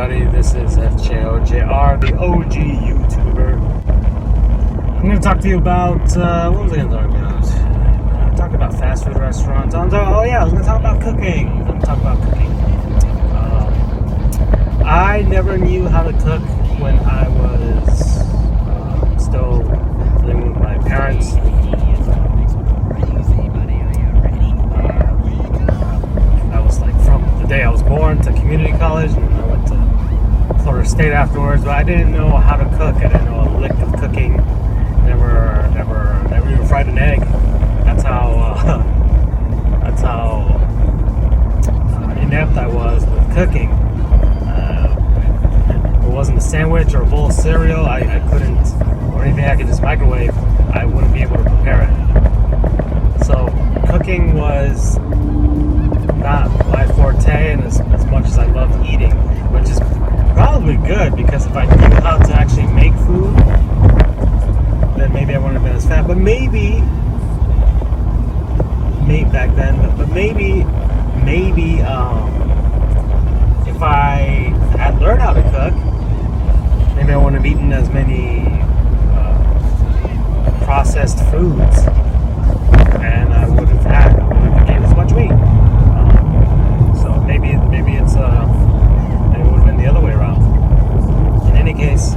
everybody. This is FJOJR, the OG YouTuber. I'm going to talk to you about, what was I going to talk about? Talk about fast food restaurants. I was going to talk about cooking. I never knew how to cook when I was still living with my parents. I was like from the day I was born to community college, and I went to Florida State afterwards, but I didn't know how to cook. I didn't know a lick of cooking. Never even fried an egg. That's how inept I was with cooking. If it wasn't a sandwich or a bowl of cereal, I couldn't, or anything I could just microwave, I wouldn't be able to prepare it. So cooking was not my forte, and as much as I loved eating, which is probably good, because if I knew how to actually make food, then maybe I wouldn't have been as fat. But maybe back then, but maybe if I had learned how to cook, maybe I wouldn't have eaten as many processed foods, and I wouldn't have gained as much weight. So maybe it would have been the other way around. In any case,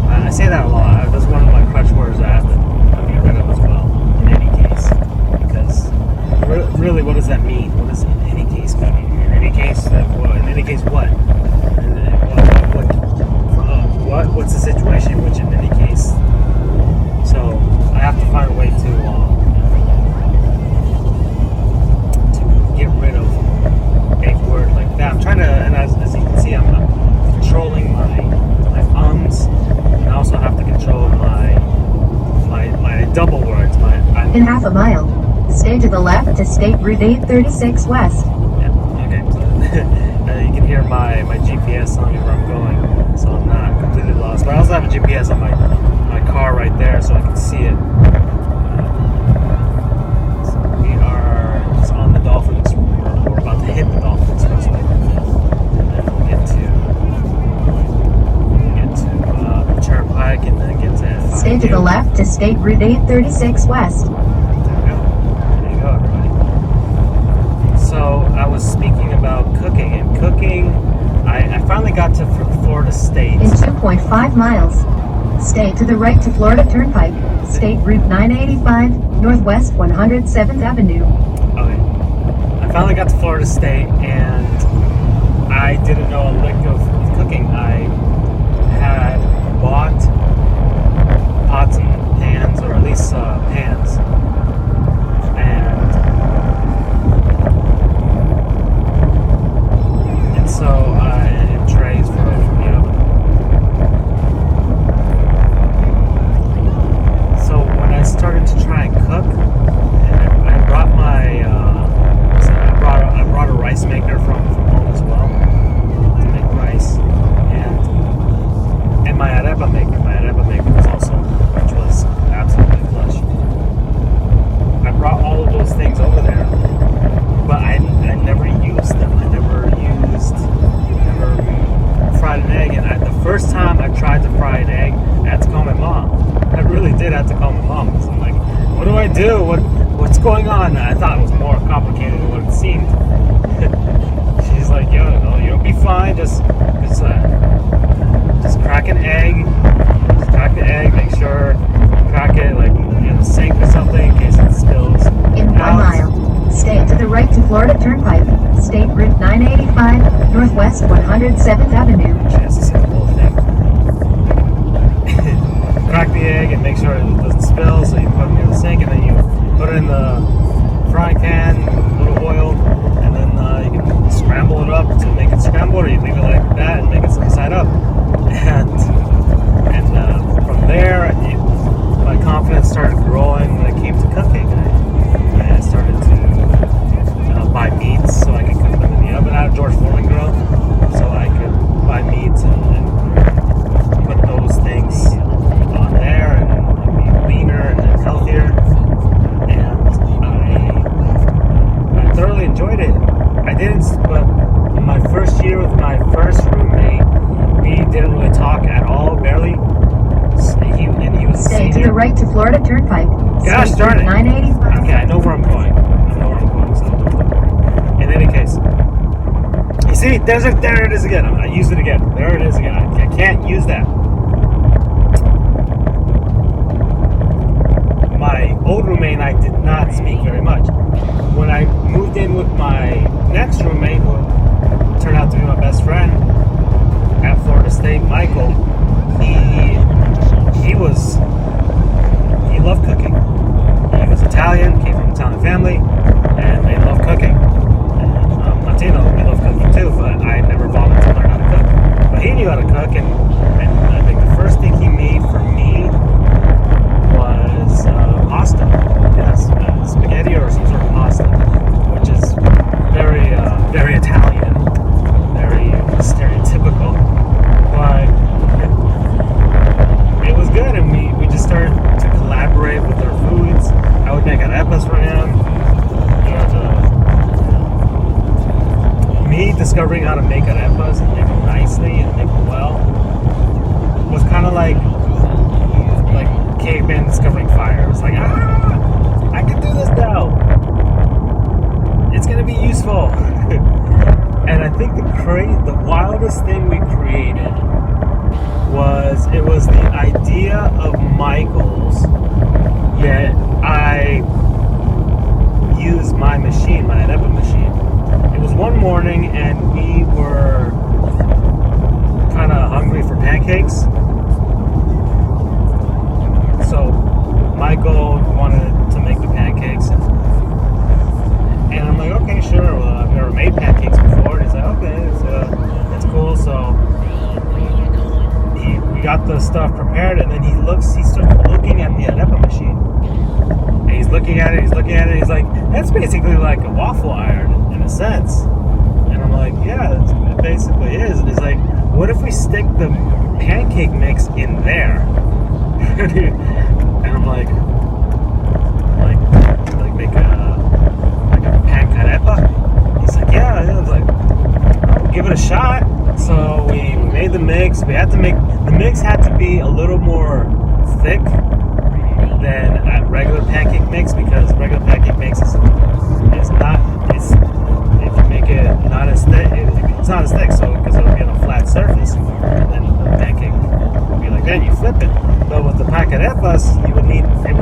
I say that a lot. That's one of my crutch words that I have to get rid of as well. In any case, because really, what does that mean? What does in any case mean? In any case, what? What's the situation in which in any case? So I have to find a way to get rid of a word like that. I'm trying to, and as you can see, I'm controlling my ums, and I also have to control my double words. In half a mile, stay to the left to State Route 836 West. Yeah, okay. So, you can hear my GPS telling me where I'm going, so I'm not completely lost. But I also have a GPS on my car right there, so I can see it. So we are just on the Dolphins. We're about to hit the Dolphins Expressway, and then we'll get to the Turnpike, and then get to Stay to the left to State Route 836 West. There you go, everybody. So I was speaking about cooking, and I finally got to Florida State. In 2.5 miles, stay to the right to Florida Turnpike, State Route 985, Northwest 107th Avenue. Okay. I finally got to Florida State, and I didn't know a lick of cooking. I had bought pots and pans, or at least pans, and so and trays from the oven. So when I started to try and cook, and I brought I brought a rice maker from home as well to make rice, and my arepa maker. My arepa maker was also, which was absolutely clutch. I brought all of those things over there, but I never used them. I never fried an egg, and the first time I tried to fry an egg, I had to call my mom. I really did have to call my mom, because I'm like, what do I do? What's going on? I thought it was more complicated than what it seemed. She's like, no, you'll be fine. Just crack an egg. Just crack the egg. Make sure crack it like in the sink or something in case it spills. In 1 mile, stay to the right to Florida Turnpike, State Route 985, Northwest 107th Avenue. She has to say the whole thing. Crack the egg and make sure it doesn't spill, so you put it near the sink, and then you put it in the frying pan, a little oil, and then you can scramble it up to make it scrambled, or you leave it like that and make it side up. And from there, my confidence started growing when it came to cooking. I started to buy meats so I could cook them in the oven. I had a George Foreman grill, so I could buy meats and put those things on there and be leaner and healthier. And I thoroughly enjoyed it. I didn't, but my first year with my first Gosh State darn Route it. 985. Okay, I know where I'm going. So don't worry. In any case, you see, there it is again. I used it again. There it is again. I can't use that. My old roommate and I did not speak very much. When I moved in with my next roommate, who turned out to be my best friend at Florida State, Michael, he loved cooking. He was Italian, came from an Italian family, and they love cooking. And I'm Latino, we love cooking too, but I never bothered to learn how to cook. But he knew how to cook, and I think the first thing he made for me was pasta. Yes, spaghetti or some sort of pasta, which is very Italian, very stereotypical. But it was good, and we just started to collaborate with our foods. I would make arepas for him. Me discovering how to make arepas and make them nicely and make them well was kind of like caveman discovering fire. It was like, I can do this now. It's gonna be useful. And I think the wildest thing we created was the idea of Michael's. Yet I used my machine, my arepa machine. It was one morning and we were kind of hungry for pancakes. So Michael wanted to make the pancakes, and I'm like, okay, sure. Well, I've never made pancakes before. And he's like, okay, it's cool. So we got the stuff prepared, and then he starts looking at the arepa machine, and he's looking at it. He's like, that's basically like a waffle iron in a sense. And I'm like, yeah, it basically is. And he's like, what if we stick the pancake mix in there? And I'm like make a pan carepa. He's like, yeah. I was like, oh, give it a shot. So we made the mix. The mix had to be a little more thick than a regular pancake mix, because regular pancake mix is not. If you make it not as thick, it's not as thick. So because it'll be on a flat surface, and then the pancake will be like that. You flip it. But with the pacarepas, it would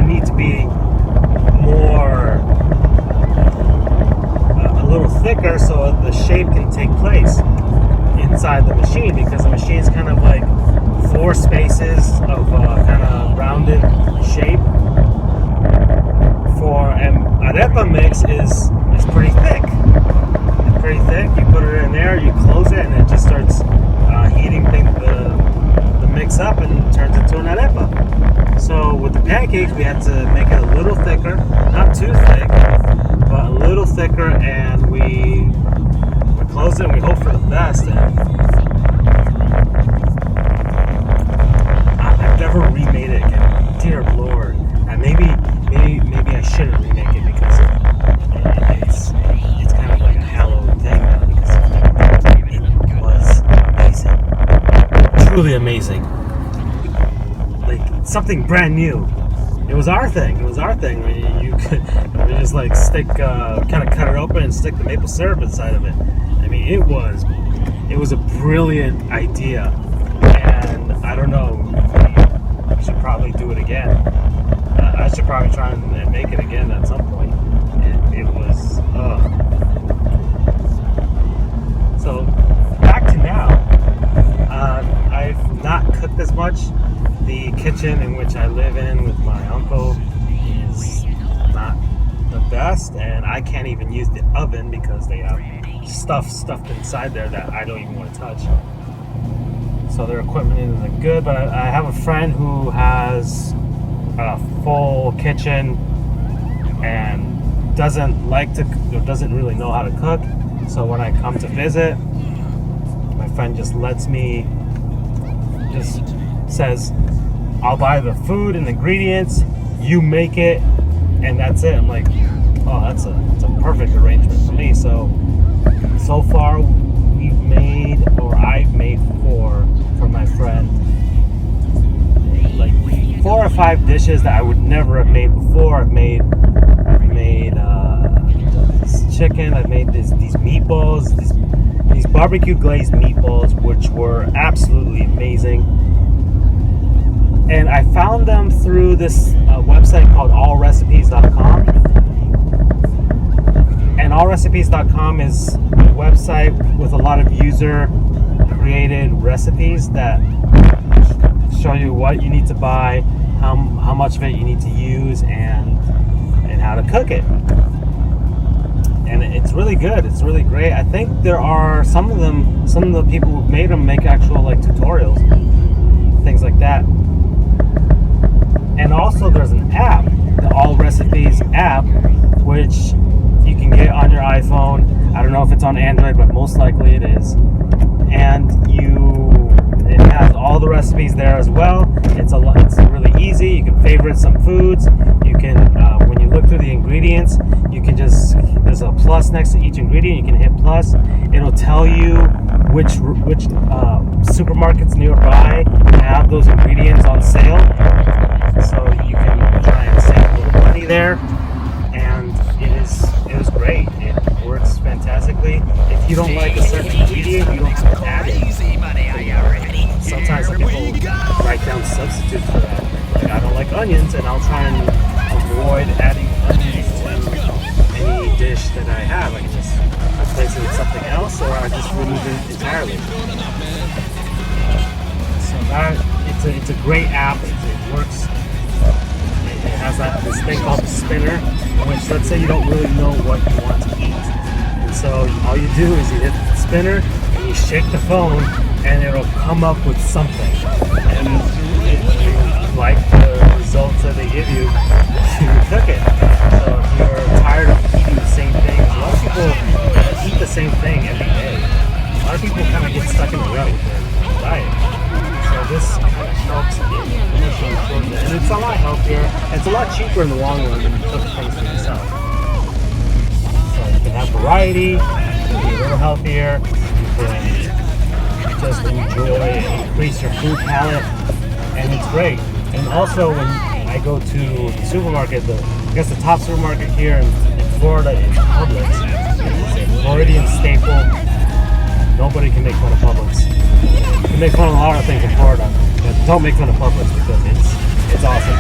need to be more, a little thicker, so the shape can take place inside the machine, because the machine is kind of like 4 spaces of kind of rounded shape. For an arepa mix is pretty thick. It's pretty thick. You put it in there, you close it, and it just starts heating the mix up and turns into an arepa. So with the pancakes, we had to make it a little thicker, not too thick, but a little thicker, and we close it and we hope for the best. And I've never remade it again. Dear Lord. And maybe I shouldn't remake it, because it's kind of like a hallowed thing now, because it was amazing. Truly amazing. Like something brand new. It was our thing. You could just like stick, kind of cut it open and stick the maple syrup inside of it. I mean, it was a brilliant idea, and I don't know. We should probably do it again. I should probably try and make it again at some point. It was. So back to now. I've not cooked as much. The kitchen in which I live in with my uncle is not the best, and I can't even use the oven because they have stuff stuffed inside there that I don't even want to touch. So their equipment isn't good, but I have a friend who has a full kitchen and doesn't really know how to cook. So when I come to visit, my friend just says, I'll buy the food and ingredients, you make it, and that's it. I'm like, oh, that's a perfect arrangement for me. So far I've made 4 for my friend, like 4 or 5 dishes that I would never have made before. I've made this chicken. I've made these meatballs, these barbecue glazed meatballs, which were absolutely amazing. And I found them through this website called allrecipes.com. And allrecipes.com is a website with a lot of user-created recipes that show you what you need to buy, how much of it you need to use, and how to cook it. And it's really good. It's really great. I think there are some of the people who've made them make actual like tutorials, things like that. And also there's an app, the All Recipes app, which you can get on your iPhone. I don't know if it's on Android, but most likely it is. And it has all the recipes there as well. It's really easy. You can favorite some foods. You can, when you look through the ingredients, you can there's a plus next to each ingredient. You can hit plus. It'll tell you which supermarkets nearby have those ingredients on sale. So you can try and save a little money there. And it was great. It works fantastically. If you don't like a certain ingredient, you don't have to add it. Sometimes people write down substitutes for that. Like, I don't like onions, and I'll try and avoid adding onions to any dish that I have. I can just replace it with something else, or I just remove it entirely. So it's a great app. It works. It has this thing called the spinner, which, let's say you don't really know what you want to eat. And so all you do is you hit the spinner and you shake the phone and it'll come up with something. And if you like the results that they give you, you cook it. So if you're tired of eating the same thing, a lot of people eat the same thing every day. A lot of people kind of get stuck in a rut with their diet. So this kind of helps and it's a lot healthier. It's a lot cheaper in the long run than you cook things for yourself. So you can have variety, you can be a little healthier, you can just enjoy and increase your food palette, and it's great. And also when I go to the supermarket, I guess the top supermarket here in Florida is Publix. It's a Floridian staple. Nobody can make fun of Publix. You can make fun of a lot of things in Florida, but don't make fun of Publix because it's awesome.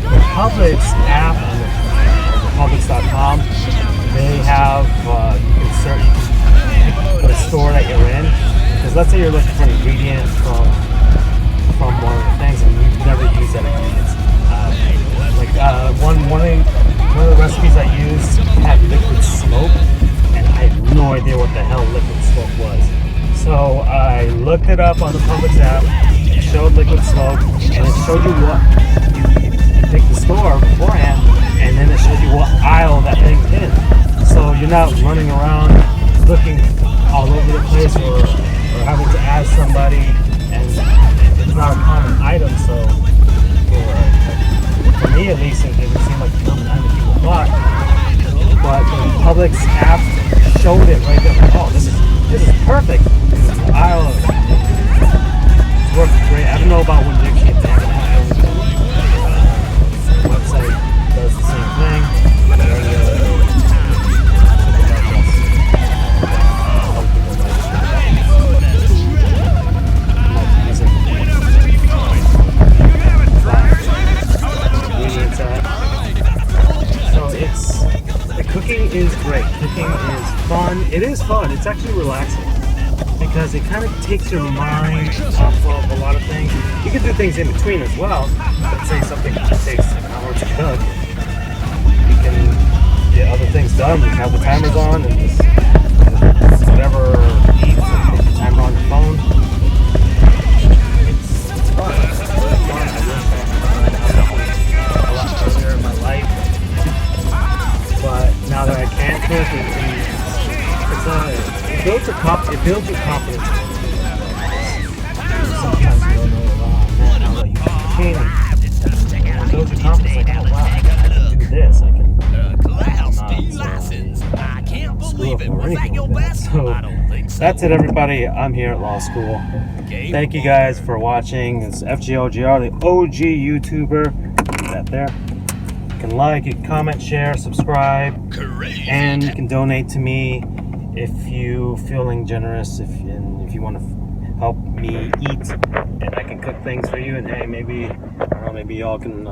The Publix app and the Publix.com, they have you can put a store that you're in. Because let's say you're looking for an ingredient from one of the things and you've never used that ingredient. One of the recipes I used had liquid smoke, and I had no idea what the hell liquid smoke was. So I looked it up on the Publix app. It showed liquid smoke, and it showed you what you pick the store beforehand, and then it showed you what aisle that thing's in. So you're not running around looking all over the place or having to ask somebody, and it's not a common item. So for me at least, it didn't seem like a common item people bought. But the Publix app showed it right there. Oh, this is perfect. This is the aisle. It works great. I don't know about when they keep having aisles. The website does the same thing. Cooking is great. Cooking is fun. It is fun. It's actually relaxing because it kind of takes your mind off of a lot of things. You can do things in between as well. Let's say something takes an hour to cook. You can get other things done. You have the timers on and just whatever you eat, put the timer on your phone. It's fun. It's really fun. I wish I had a lot earlier in my life. But now that I can cook, it builds your confidence. Sometimes you don't know, now that you can. It builds your confidence, like, oh wow, I can do this. I can. screw up or anything like that. So that's it, everybody. I'm here at law school. Thank you guys for watching. It's FGOGR, the OG YouTuber. Put that there. You can like, you can comment, share, subscribe, and you can donate to me if you're feeling generous. If you want to help me eat, and I can cook things for you. And hey, maybe I don't know, maybe y'all can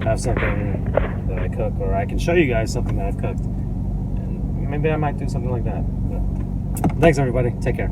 have something that I cook, or I can show you guys something that I've cooked, and maybe I might do something like that. But thanks, everybody. Take care.